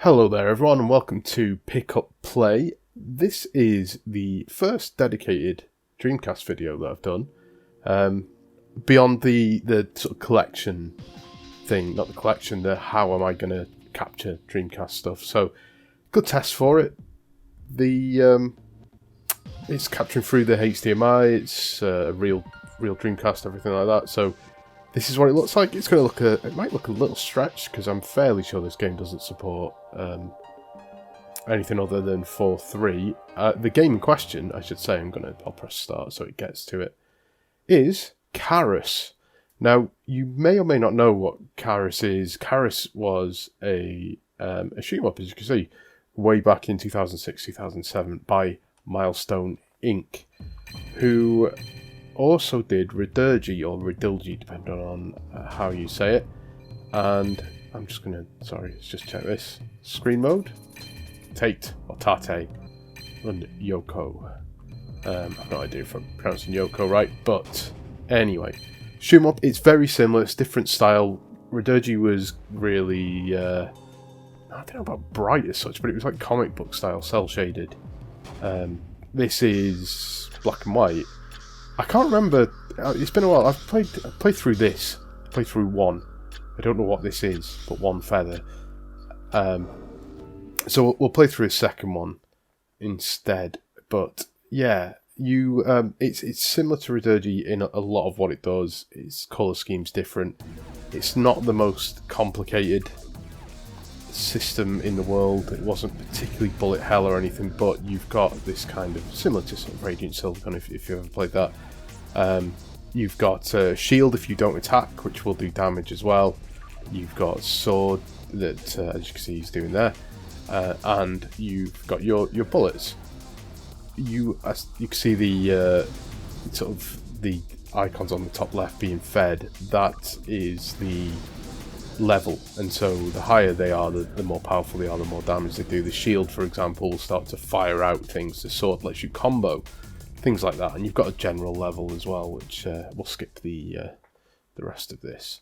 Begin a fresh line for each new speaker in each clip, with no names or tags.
Hello there everyone and welcome to Pick Up Play. This is the first dedicated Dreamcast video that I've done. Beyond the sort of collection thing, not the collection, the how am I going to capture Dreamcast stuff. So, good test for it. It's capturing through the HDMI, it's a real Dreamcast, everything like that. So, this is what it looks like. It's going to look it might look a little stretched because I'm fairly sure this game doesn't support anything other than 4.3. The game in question, I should say, I'll press start so it gets to it, is Karous. Now, you may or may not know what Karous is. Karous was a shoot-em-up, as you can see, way back in 2006-2007 by Milestone Inc., who also did Radirgy or Radilgy, depending on how you say it. And I'm just gonna, let's just check this. Screen mode, Tate or Tate, and Yoko. I've no idea if I'm pronouncing Yoko right, but anyway, shoot 'em up. It's very similar. It's different style. Radirgy was really, I don't know about bright as such, but it was like comic book style, cell shaded. This is black and white. I can't remember. It's been a while. I've played through this. Played through one. I don't know what this is, but one feather. So we'll play through a second one instead. But yeah, it's similar to Radirgy in a lot of what it does. Its colour scheme's different. It's not the most complicated system in the world. It wasn't particularly bullet hell or anything, but you've got this kind of similar to sort of Radiant Silicon if you've ever played that. You've got a shield if you don't attack, which will do damage as well. You've got a sword that, as you can see, he's doing there, and you've got your bullets. You can see the sort of the icons on the top left being fed. That is the level, and so the higher they are, the more powerful they are, the more damage they do. The shield, for example, will start to fire out things. The sword lets you combo, things like that. And you've got a general level as well, which we'll skip the rest of this.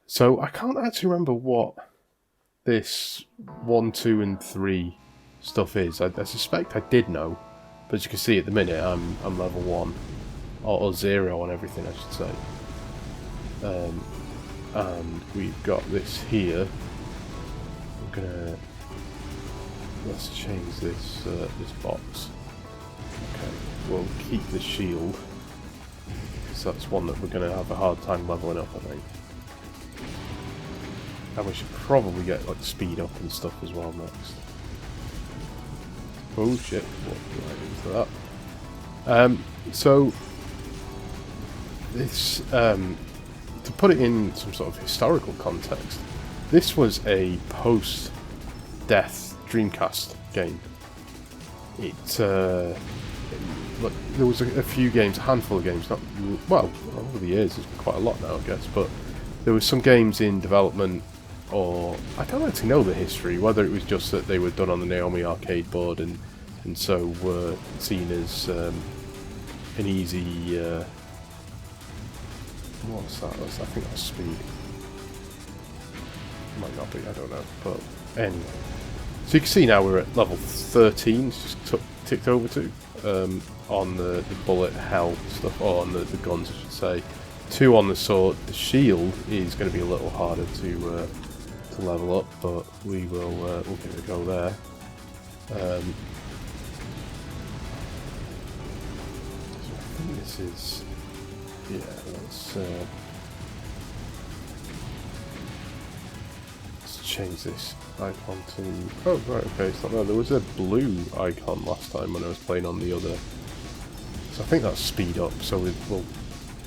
So I can't actually remember what this 1, 2, and 3 stuff is. I suspect I did know, but as you can see at the minute, I'm level 1 or 0 on everything, I should say. And we've got this here. Let's change this box. Okay, we'll keep the shield, so that's one that we're going to have a hard time leveling up, I think. And we should probably get like speed up and stuff as well next. Oh shit! What do I do for that? So this. To put it in some sort of historical context, this was a post-death Dreamcast game. There was a few games, a handful of games, over the years there's been quite a lot now, I guess, but there was some games in development, or I don't actually know the history, whether it was just that they were done on the Naomi arcade board and so were seen as an easy... what's that? I think that's speed. Might not be, I don't know. But anyway. So you can see now we're at level 13, it's just ticked over to, on the bullet hell stuff, or on the guns I should say. 2 on the sword. The shield is going to be a little harder to level up, but we'll give it a go there. So I think this is... Yeah, let's change this icon to... Oh, right, okay, it's not there. There was a blue icon last time when I was playing on the other. So I think that's speed up, so we'll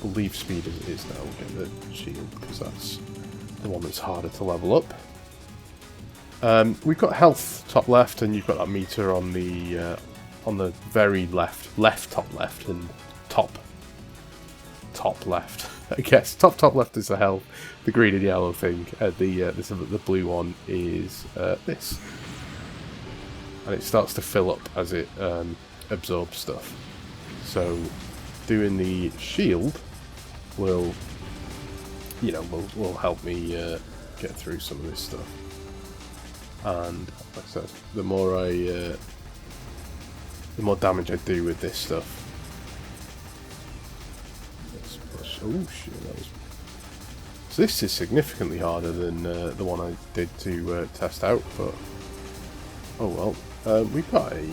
leave speed as it is now. We'll get the shield, because that's the one that's harder to level up. We've got health top left, and you've got that meter on the very left top left, and top left, I guess. Top left is the health, the green and yellow thing. The blue one is this, and it starts to fill up as it absorbs stuff. So doing the shield will help me get through some of this stuff. and like I said, the more damage I do with this stuff. Let's push. Oh shit! That was. So this is significantly harder than the one I did to test out, but oh well. We've got a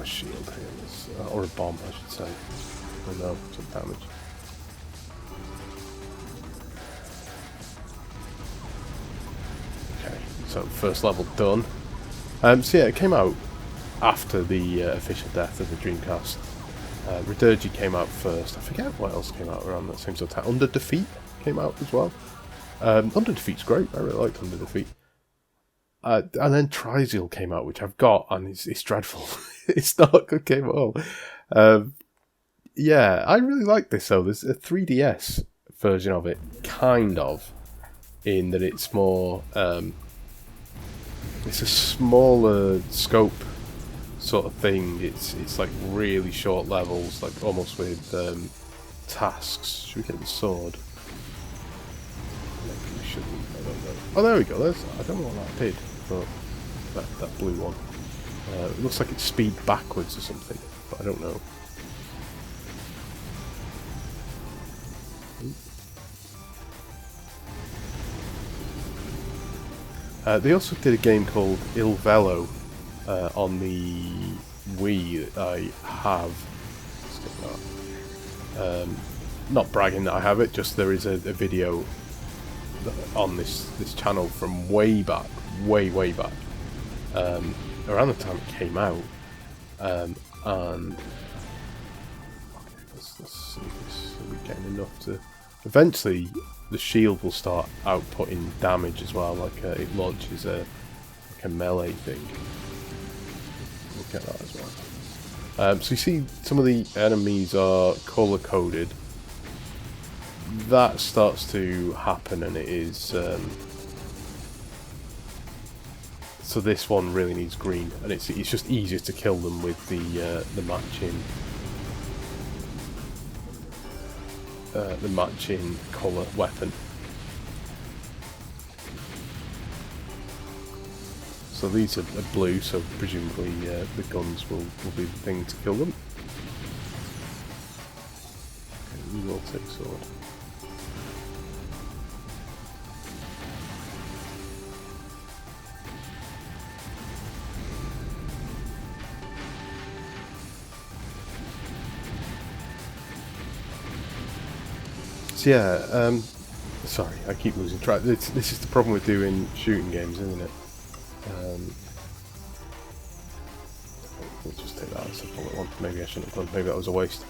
shield here, or a bomb, I should say. Oh no, some damage. Okay, so first level done. So yeah, it came out after the official death of the Dreamcast. Radilgy came out first. I forget what else came out around that same sort of time. Under Defeat came out as well. Under Defeat's great. I really liked Under Defeat. And then Trizeal came out, which I've got, and it's dreadful. It's not a good game at all. Yeah, I really like this though. There's a 3DS version of it, kind of, in that it's more. It's a smaller scope sort of thing. It's like really short levels, like almost with tasks. Should we get the sword? Maybe we shouldn't. I don't know. Oh, there we go. I don't know what that did, but that blue one. It looks like it's speed backwards or something, but I don't know. They also did a game called Il Velo on the Wii that I have. Let's get that. Not bragging that I have it, just there is a video on this channel from way back, way back, around the time it came out, and okay, let's see if we're getting enough to. Eventually, the shield will start outputting damage as well, like it launches like a melee thing. We'll get that as well. So you see some of the enemies are colour coded. That starts to happen, and it is so this one really needs green, and it's just easier to kill them with the matching colour weapon. So these are blue, so presumably the guns will be the thing to kill them. Okay, we will take sword. So yeah, sorry, I keep losing track. This is the problem with doing shooting games, isn't it? We'll just take that as a bullet one. Maybe I shouldn't have done. Maybe that was a waste.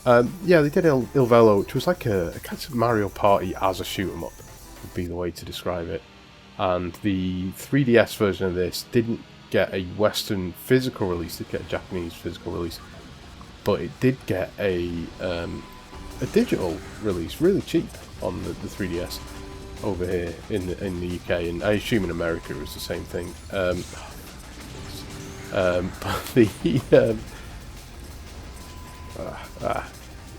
Yeah, they did Il Velo, which was like a kind of Mario Party as a shoot 'em up, would be the way to describe it. And the 3DS version of this didn't get a Western physical release; it did get a Japanese physical release, but it did get a digital release, really cheap on the 3DS over here in the UK, and I assume in America it was the same thing. But the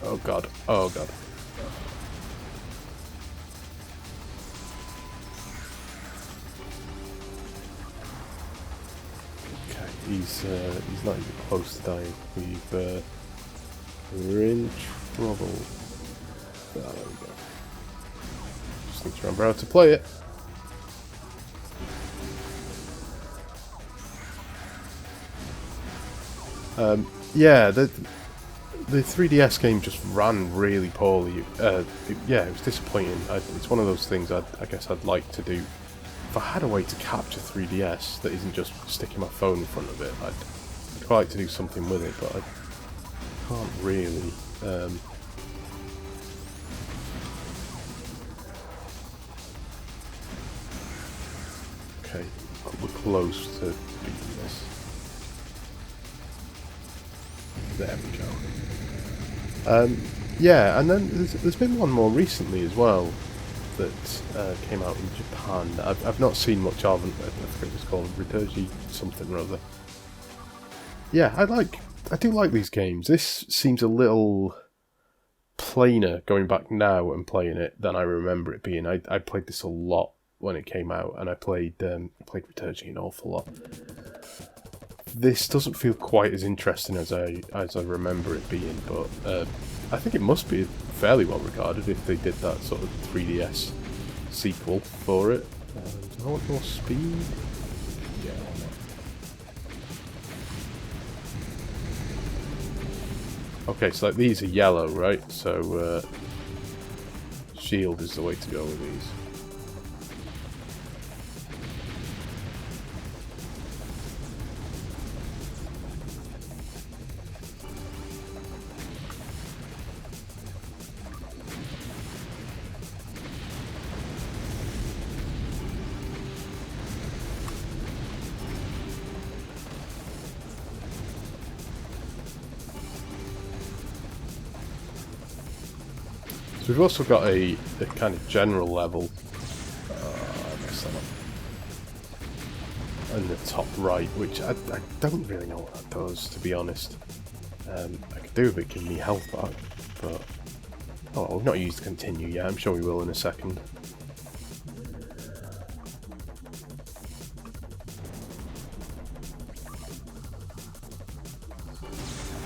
oh god. Okay, he's not even close to dying. We're in trouble. There we go. Just need to remember how to play it. Yeah, the 3DS game just ran really poorly. Yeah, it was disappointing. It's one of those things I guess I'd like to do. If I had a way to capture 3DS that isn't just sticking my phone in front of it, I'd quite like to do something with it, but I can't really. Okay, we're close to beating this. There we go. Yeah, and then there's been one more recently as well that came out in Japan. I've not seen much of, and I forget what it's called, Radirgy something or other. Yeah, I do like these games. This seems a little plainer going back now and playing it than I remember it being. I played this a lot when it came out, and I played Radilgy an awful lot. This doesn't feel quite as interesting as I remember it being, but I think it must be fairly well regarded if they did that sort of 3DS sequel for it. Do I want more speed? Yeah, why not? Okay, so like these are yellow, right? So shield is the way to go with these. So we've also got a kind of general level. I messed that up. In the top right, which I don't really know what that does, to be honest. I could do with it giving me health back, but oh, we've not used continue yet. I'm sure we will in a second.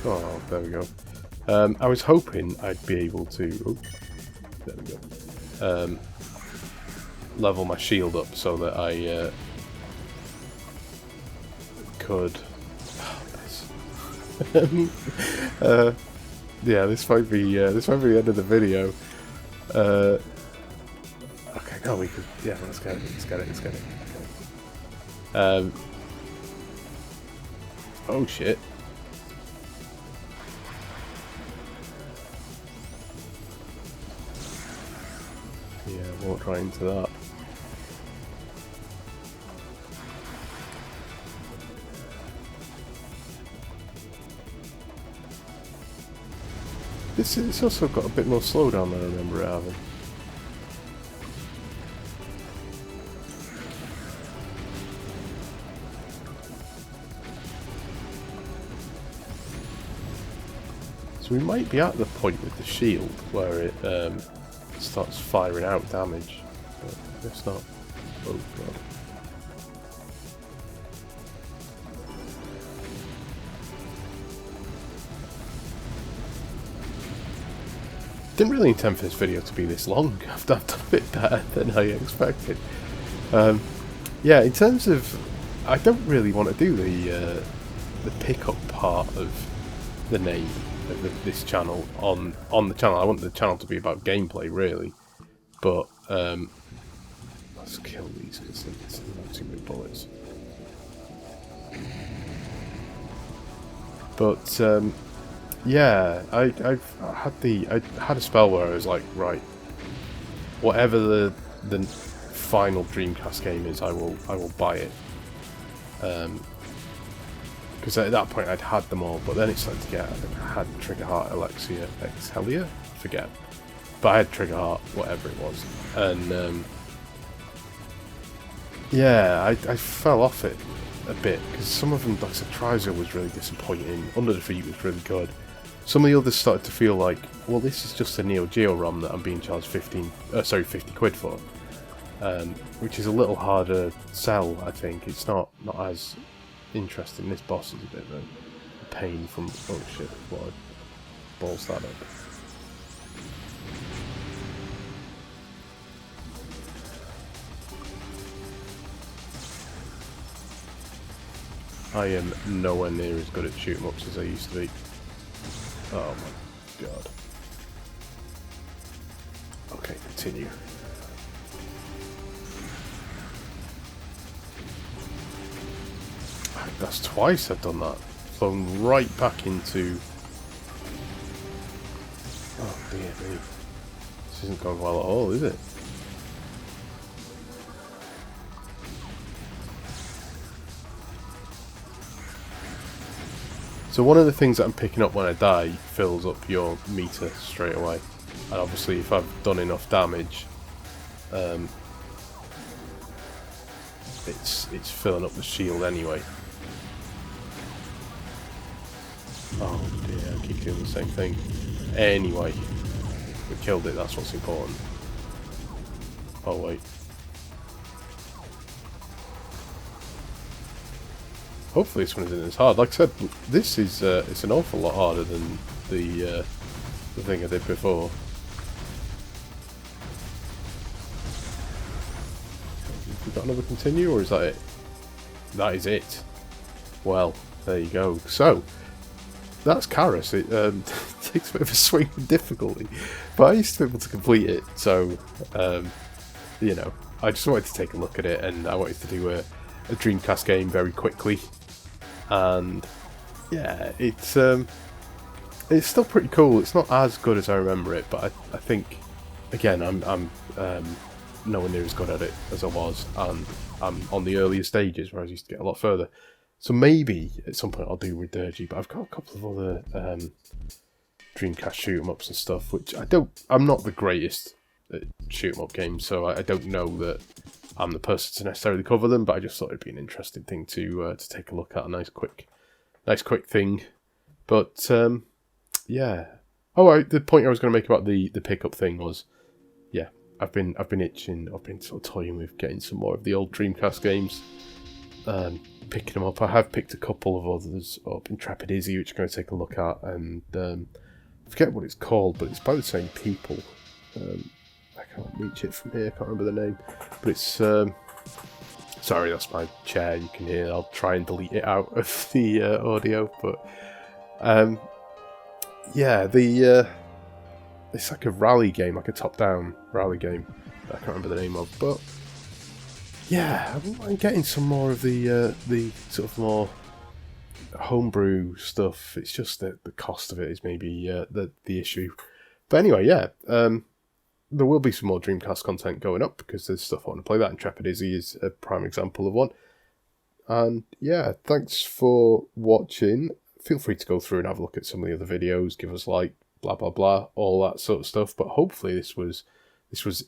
Oh, there we go. I was hoping I'd be able to. Oh, there we go. Level my shield up so that I could. Yeah, this might be the end of the video. Okay, no, we could. Yeah, let's get it. Oh shit. Yeah, walk right into that. It's also got a bit more slowdown than I remember it having. So we might be at the point with the shield where it starts firing out damage, but I guess not. Oh god. Didn't really intend for this video to be this long. I've done a bit better than I expected. Yeah, in terms of, I don't really want to do the pickup part of the name of this channel on the channel. I want the channel to be about gameplay, really. But let's kill these because it's not too many bullets. But yeah, I had a spell where I was like, right, whatever the final Dreamcast game is, I will buy it. Because at that point I'd had them all, but then it started to get, I had Triggerheart, Exhelia, forget, but I had Triggerheart, whatever it was, and yeah, I fell off it a bit because some of them, like I said, Trizo was really disappointing, Under the Feet was really good. Some of the others started to feel like, well, this is just a Neo Geo ROM that I'm being charged 50 quid for, which is a little harder sell. I think it's not as interesting. This boss is a bit of a pain from. Oh shit! What? Balls that up. I am nowhere near as good at shoot 'em ups as I used to be. Oh my god. Okay, continue. That's twice I've done that. Flown right back into... Oh dear me. This isn't going well at all, is it? So one of the things that I'm picking up when I die fills up your meter straight away. And obviously if I've done enough damage, it's filling up the shield anyway. Oh dear, I keep doing the same thing. Anyway, we killed it, that's what's important. Oh wait. hopefully this one isn't as hard. Like I said, this is it's an awful lot harder than the thing I did before. We got another continue, or is that it? That is it. Well, there you go. So that's Karous. It takes a bit of a swing in difficulty, but I used to be able to complete it. So you know, I just wanted to take a look at it, and I wanted to do a Dreamcast game very quickly. And yeah, it's still pretty cool. It's not as good as I remember it, but I think, again, I'm nowhere near as good at it as I was, and I'm on the earlier stages where I used to get a lot further. So maybe at some point I'll do Radilgy, but I've got a couple of other Dreamcast shoot 'em ups and stuff, which I'm not the greatest at shoot 'em up games, so I don't know that I'm the person to necessarily cover them, but I just thought it'd be an interesting thing to take a look at. A nice quick thing. But yeah. Oh, the point I was going to make about the pickup thing was, yeah, I've been itching. I've been sort of toying with getting some more of the old Dreamcast games, picking them up. I have picked a couple of others up. Radilgy, which I'm going to take a look at, and I forget what it's called, but it's by the same people. I can't reach it from here, I can't remember the name, but it's sorry, that's my chair, you can hear. I'll try and delete it out of the audio, but yeah, it's like a rally game, like a top-down rally game that I can't remember the name of, but yeah, I'm getting some more of the sort of more homebrew stuff. It's just that the cost of it is maybe the issue. But anyway, yeah, there will be some more Dreamcast content going up because there's stuff I want to play. That and Radilgy is a prime example of one. And yeah, thanks for watching. Feel free to go through and have a look at some of the other videos. Give us like, blah blah blah, all that sort of stuff. But hopefully this was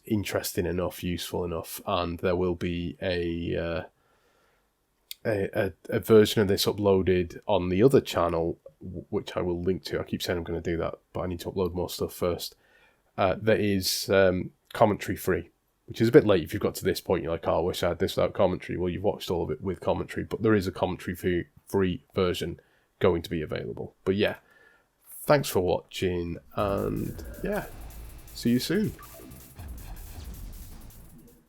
interesting enough, useful enough, and there will be a version of this uploaded on the other channel, which I will link to. I keep saying I'm going to do that, but I need to upload more stuff first. That is commentary free, which is a bit late if you've got to this point. You're like, oh, I wish I had this without commentary. Well, you've watched all of it with commentary, but there is a commentary free version going to be available. But yeah, thanks for watching, and yeah, see you soon.